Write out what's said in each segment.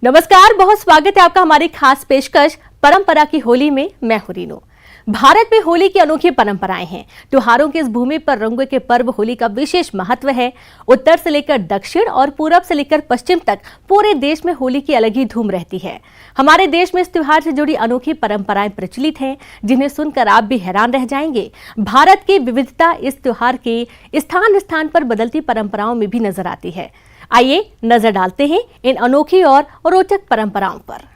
नमस्कार, बहुत स्वागत है आपका हमारी खास पेशकश परंपरा की होली में। मैं हूं रीनू। भारत में होली की अनोखी परंपराएं हैं। त्योहारों की इस भूमि पर रंगों के पर्व होली का विशेष महत्व है। उत्तर से लेकर दक्षिण और पूरब से लेकर पश्चिम तक पूरे देश में होली की अलग ही धूम रहती है। हमारे देश में इस त्योहार से जुड़ी अनोखी परंपराएं प्रचलित हैं, जिन्हें सुनकर आप भी हैरान रह जाएंगे। भारत की विविधता इस त्योहार के स्थान स्थान पर बदलती परंपराओं में भी नजर आती है। आइए नजर डालते हैं इन अनोखी और रोचक परंपराओं पर।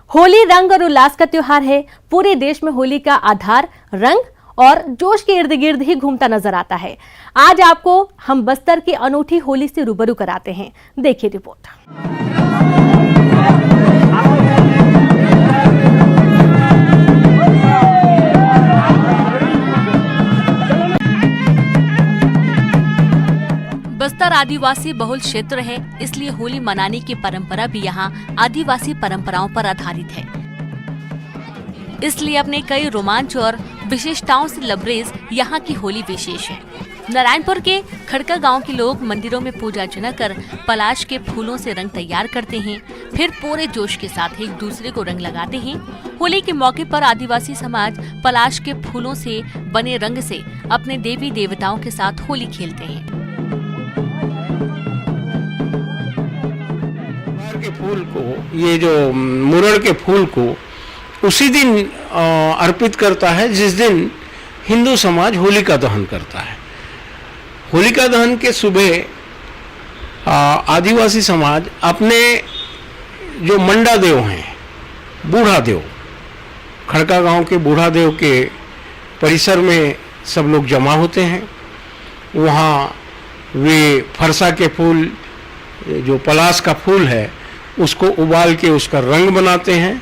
होली रंग और उल्लास का त्योहार है। पूरे देश में होली का आधार रंग और जोश के इर्द गिर्द ही घूमता नजर आता है। आज आपको हम बस्तर की अनूठी होली से रूबरू कराते हैं। देखिए रिपोर्ट। बस्तर आदिवासी बहुल क्षेत्र है, इसलिए होली मनाने की परंपरा भी यहाँ आदिवासी परंपराओं पर आधारित है। इसलिए अपने कई रोमांच और विशेषताओं से लबरेज यहाँ की होली विशेष है। नारायणपुर के खड़का गांव के लोग मंदिरों में पूजा अर्चना कर पलाश के फूलों से रंग तैयार करते हैं, फिर पूरे जोश के साथ एक दूसरे को रंग लगाते हैं। होली के मौके पर आदिवासी समाज पलाश के फूलों से बने रंग से अपने देवी देवताओं के साथ होली खेलते हैं। के फूल को, ये जो मुरड़ के फूल को उसी दिन अर्पित करता है जिस दिन हिंदू समाज होलिका दहन करता है। होलिका दहन के सुबह आदिवासी समाज अपने जो मंडा देव हैं, बूढ़ा देव, खड़का गांव के बूढ़ा देव के परिसर में सब लोग जमा होते हैं। वहाँ वे फरसा के फूल, जो पलाश का फूल है, उसको उबाल के उसका रंग बनाते हैं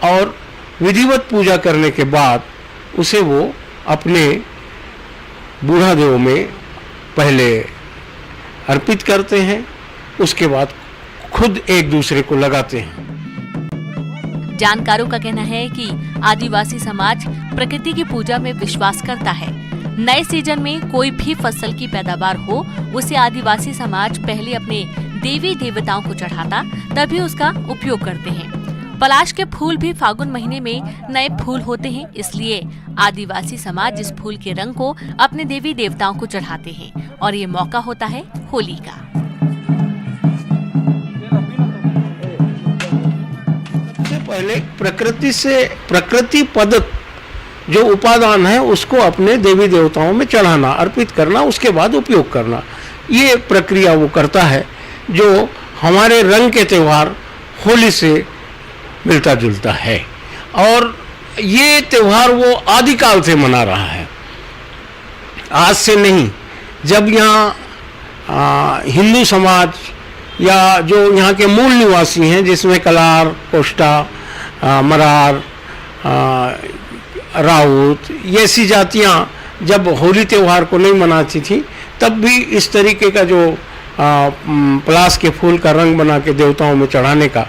और विधिवत पूजा करने के बाद उसे वो अपने बूढ़ा देव में पहले अर्पित करते हैं, उसके बाद खुद एक दूसरे को लगाते हैं। जानकारों का कहना है कि आदिवासी समाज प्रकृति की पूजा में विश्वास करता है। नए सीजन में कोई भी फसल की पैदावार हो, उसे आदिवासी समाज पहले अपने देवी देवताओं को चढ़ाता, तभी उसका उपयोग करते हैं। पलाश के फूल भी फागुन महीने में नए फूल होते हैं, इसलिए आदिवासी समाज इस फूल के रंग को अपने देवी देवताओं को चढ़ाते हैं और ये मौका होता है होली का। सबसे पहले प्रकृति पदक जो उपादान है उसको अपने देवी देवताओं में चढ़ाना, अर्पित करना, उसके बाद उपयोग करना, ये प्रक्रिया वो करता है जो हमारे रंग के त्योहार होली से मिलता जुलता है। और ये त्योहार वो आदिकाल से मना रहा है, आज से नहीं। जब यहाँ हिंदू समाज या जो यहाँ के मूल निवासी हैं, जिसमें कलार, कोष्टा, मरार, राउत, ये ऐसी जातियाँ जब होली त्यौहार को नहीं मनाती थी, तब भी इस तरीके का जो पलाश के फूल का रंग बना के देवताओं में चढ़ाने का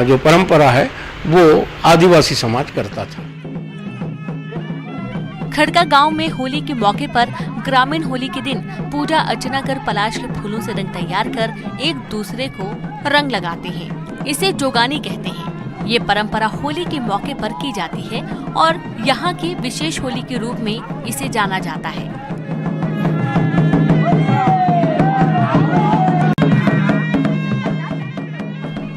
जो परंपरा है वो आदिवासी समाज करता था। खड़का गांव में होली के मौके पर ग्रामीण होली के दिन पूजा अर्चना कर पलाश के फूलों से रंग तैयार कर एक दूसरे को रंग लगाते हैं। इसे जोगानी कहते हैं। ये परंपरा होली के मौके पर की जाती है और यहाँ की विशेष होली के रूप में इसे जाना जाता है।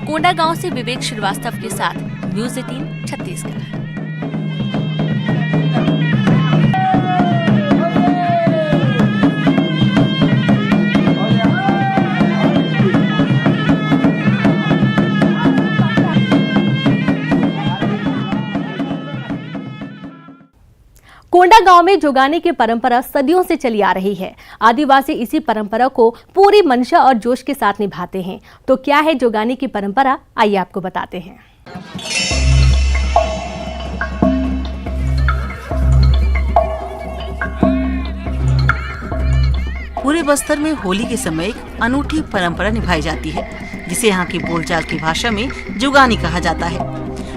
कोंडा गांव से विवेक श्रीवास्तव के साथ न्यूज़ 18 छत्तीसगढ़। कोंडा गांव में जोगाने की परंपरा सदियों से चली आ रही है। आदिवासी इसी परंपरा को पूरी मंशा और जोश के साथ निभाते हैं। तो क्या है जोगाने की परंपरा, आइए आपको बताते हैं। पूरे बस्तर में होली के समय एक अनूठी परंपरा निभाई जाती है, जिसे यहाँ की बोलचाल की भाषा में जुगानी कहा जाता है।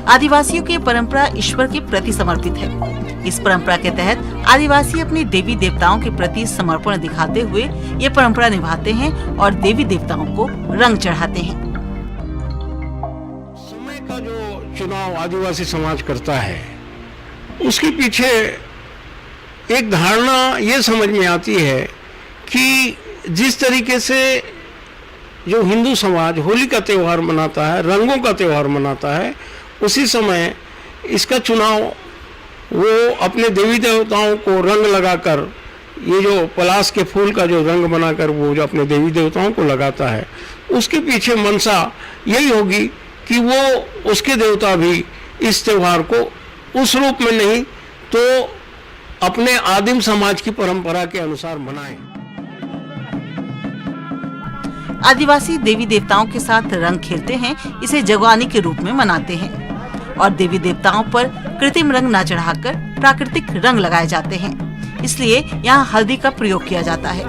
आदिवासियों की परंपरा ईश्वर के प्रति समर्पित है। इस परंपरा के तहत आदिवासी अपने देवी देवताओं के प्रति समर्पण दिखाते हुए ये परंपरा निभाते हैं और देवी देवताओं को रंग चढ़ाते हैं। समय का जो चुनाव आदिवासी समाज करता है, उसके पीछे एक धारणा ये समझ में आती है कि जिस तरीके से जो हिंदू समाज होली का त्यौहार मनाता है, रंगों का त्यौहार मनाता है, उसी समय इसका चुनाव वो अपने देवी देवताओं को रंग लगाकर, ये जो पलाश के फूल का जो रंग बनाकर वो जो अपने देवी देवताओं को लगाता है, उसके पीछे मनसा यही होगी कि वो उसके देवता भी इस त्यौहार को उस रूप में नहीं तो अपने आदिम समाज की परंपरा के अनुसार मनाएं। आदिवासी देवी देवताओं के साथ रंग खेलते हैं, इसे जगवानी के रूप में मनाते हैं और देवी देवताओं पर कृत्रिम रंग न चढ़ाकर प्राकृतिक रंग लगाए जाते हैं। इसलिए यहाँ हल्दी का प्रयोग किया जाता है।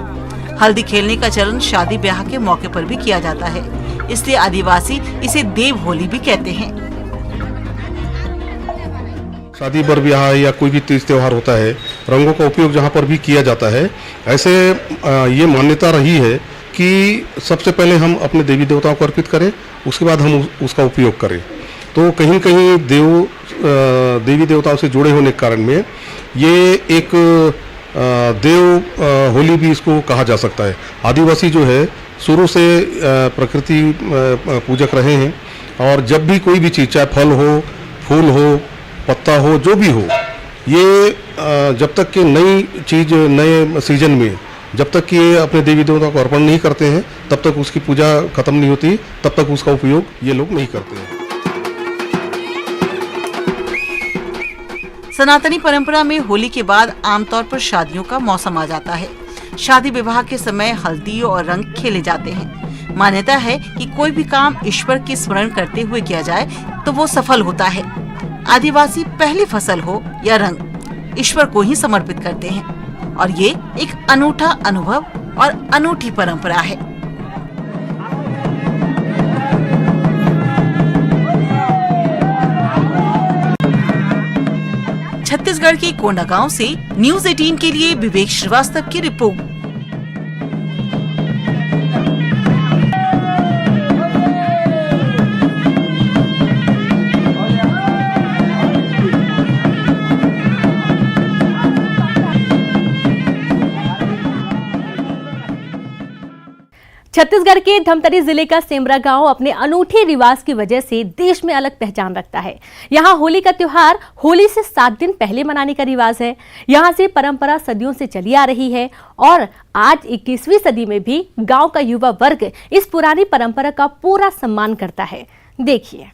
हल्दी खेलने का चलन शादी ब्याह के मौके पर भी किया जाता है, इसलिए आदिवासी इसे देव होली भी कहते हैं। शादी बर ब्याह या कोई भी तीज त्योहार होता है, रंगों का उपयोग जहाँ पर भी किया जाता है, ऐसे ये मान्यता रही है कि सबसे पहले हम अपने देवी देवताओं को अर्पित करें, उसके बाद हम उसका उपयोग करें। तो कहीं न कहीं देवी देवताओं से जुड़े होने के कारण में ये एक देव होली भी इसको कहा जा सकता है। आदिवासी जो है शुरू से प्रकृति पूजक रहे हैं और जब भी कोई भी चीज़, चाहे फल हो, फूल हो, पत्ता हो, जो भी हो, ये जब तक कि नई चीज़ नए सीजन में जब तक कि ये अपने देवी देवताओं को अर्पण नहीं करते हैं, तब तक उसकी पूजा खत्म नहीं होती, तब तक उसका उपयोग ये लोग नहीं करते हैं। सनातनी परंपरा में होली के बाद आमतौर पर शादियों का मौसम आ जाता है। शादी विवाह के समय हल्दी और रंग खेले जाते हैं। मान्यता है कि कोई भी काम ईश्वर के स्मरण करते हुए किया जाए तो वो सफल होता है। आदिवासी पहली फसल हो या रंग ईश्वर को ही समर्पित करते हैं और ये एक अनूठा अनुभव और अनूठी परंपरा है। छत्तीसगढ़ के कोंडागांव से न्यूज़ 18 के लिए विवेक श्रीवास्तव की रिपोर्ट। छत्तीसगढ़ के धमतरी जिले का सेमरा गांव अपने अनूठे रिवाज की वजह से देश में अलग पहचान रखता है। यहां होली का त्योहार होली से 7 दिन पहले मनाने का रिवाज है। यहां से परंपरा सदियों से चली आ रही है और आज 21वीं सदी में भी गांव का युवा वर्ग इस पुरानी परंपरा का पूरा सम्मान करता है। देखिए।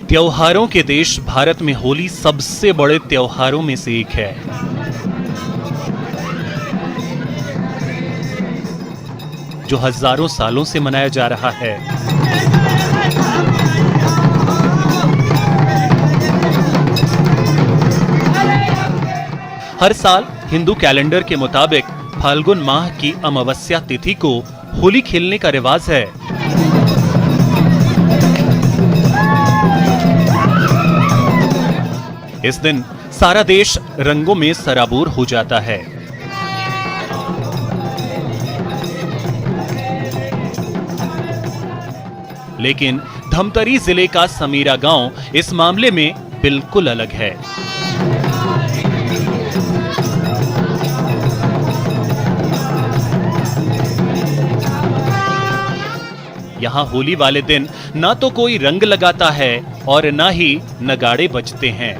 त्योहारों के देश भारत में होली सबसे बड़े त्योहारों में से एक है। जो हजारों सालों से मनाया जा रहा है। हर साल हिंदू कैलेंडर के मुताबिक फाल्गुन माह की अमावस्या तिथि को होली खेलने का रिवाज है। इस दिन सारा देश रंगों में सराबोर हो जाता है। लेकिन धमतरी जिले का समीरा गांव इस मामले में बिल्कुल अलग है। यहां होली वाले दिन ना तो कोई रंग लगाता है और ना ही नगाड़े बजते हैं।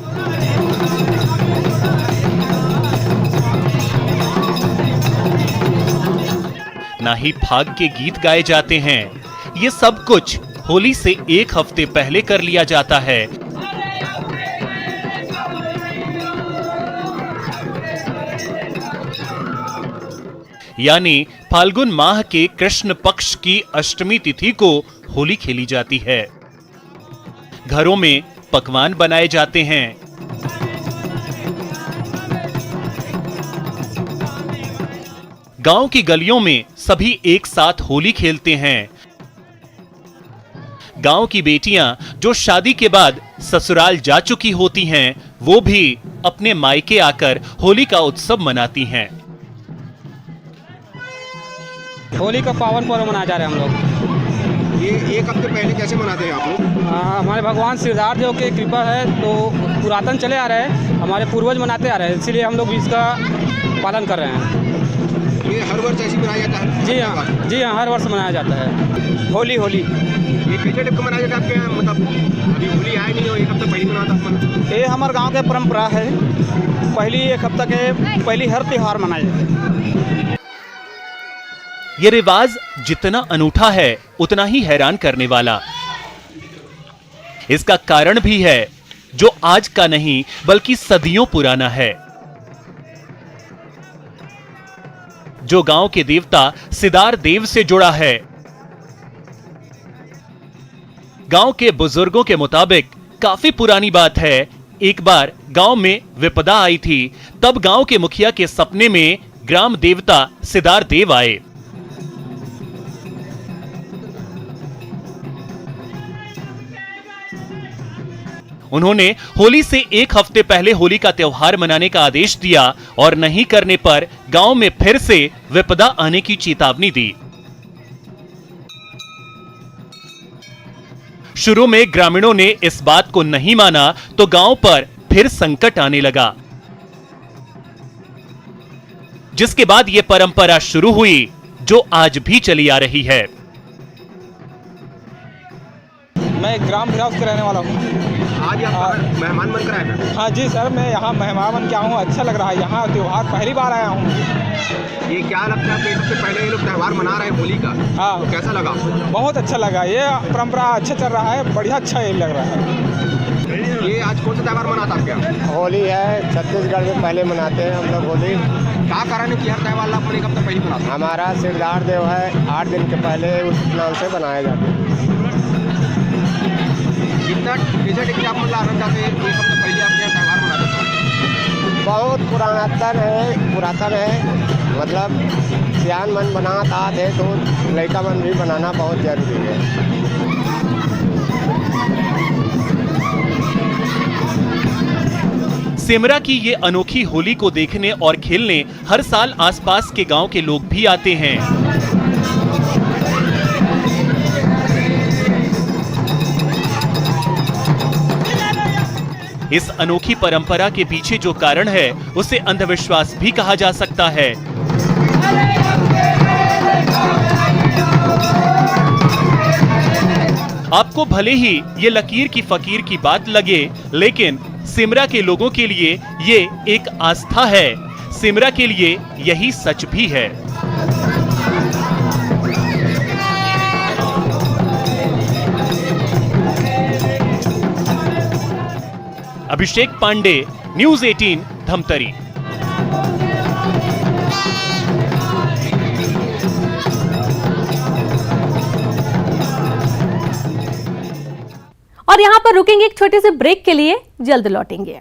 ना ही फाग के गीत गाए जाते हैं। ये सब कुछ होली से 1 हफ्ते पहले कर लिया जाता है। यानी फाल्गुन माह के कृष्ण पक्ष की अष्टमी तिथि को होली खेली जाती है। घरों में पकवान बनाए जाते हैं। गांव की गलियों में सभी एक साथ होली खेलते हैं। गांव की बेटियां जो शादी के बाद ससुराल जा चुकी होती हैं, वो भी अपने मायके आकर होली का उत्सव मनाती हैं। होली का पावन पर्व मनाया जा रहा है हम लोग। ये एक हफ्ते पहले कैसे मनाते हैं आप लोग? हमारे भगवान सिद्धार्थ देव की कृपा है, तो पुरातन चले आ रहे हैं, हमारे पूर्वज मनाते आ रहे हैं, इसीलिए हम लोग भी इसका पालन कर रहे हैं। ये हर वर्ष ऐसे मनाया जाता है? जी हाँ, हर वर्ष मनाया जाता है। होली ये कैसे टाइप का मनाया जाता है आपके यहाँ? मतलब अभी होली आया नहीं और एक हफ्ता पहले मनाता है? ये हमारे गांव के परंपरा है, पहली एक हफ्ता के पहली हर त्योहार मनाया जाता है। ये रिवाज जितना अनूठा है उतना ही हैरान करने वाला। इसका कारण भी है जो आज का नहीं बल्कि सदियों पुराना है। जो गांव के देवता सिदार देव से जुड़ा है। गांव के बुजुर्गों के मुताबिक काफी पुरानी बात है, एक बार गांव में विपदा आई थी, तब गांव के मुखिया के सपने में ग्राम देवता सिदार देव आए। उन्होंने होली से एक हफ्ते पहले होली का त्योहार मनाने का आदेश दिया और नहीं करने पर गांव में फिर से विपदा आने की चेतावनी दी। शुरू में ग्रामीणों ने इस बात को नहीं माना तो गांव पर फिर संकट आने लगा, जिसके बाद यह परंपरा शुरू हुई जो आज भी चली आ रही है। मैं ग्राम विरासत का रहने वाला हूँ। आज आप मेहमान बनकर आए हैं? हाँ जी सर, मैं यहाँ मेहमान बन के आया हूँ, अच्छा लग रहा है। यहाँ त्योहार पहली बार आया हूँ। ये क्या लगता है आपको, एक हफ्ते पहले ये लोग त्यौहार मना रहे हैं होली का? हाँ, तो कैसा लगा? बहुत अच्छा लगा, ये परंपरा अच्छा चल रहा है, बढ़िया अच्छा ये लग रहा है। ये आज कौन सा त्यौहार मनाता आपके यहाँ? होली है, छत्तीसगढ़ में पहले मनाते हैं हम लोग होली। क्या कारण है कि हर त्यौहार आप एक हफ्ते पहले मनाते हैं? हमारा सिरदार देव है, 8 दिन के पहले उस नाम से बनाया जाता है। कितना जैसे कि आप मतलब आनंद आते हैं, एक हफ्ते पहले आपके यहाँ त्यौहार मनाते हैं? बहुत पुरातन है, मतलब सियान मन बनाता है तो लड़का मन भी बनाना बहुत जरूरी है। सिमरा की ये अनोखी होली को देखने और खेलने हर साल आसपास के गांव के लोग भी आते हैं। इस अनोखी परंपरा के पीछे जो कारण है उसे अंधविश्वास भी कहा जा सकता है। आपको भले ही ये लकीर की फकीर की बात लगे, लेकिन सिमरा के लोगों के लिए ये एक आस्था है। सिमरा के लिए यही सच भी है। अभिषेक पांडे, न्यूज़ 18, धमतरी। और यहां पर रुकेंगे एक छोटे से ब्रेक के लिए, जल्द लौटेंगे।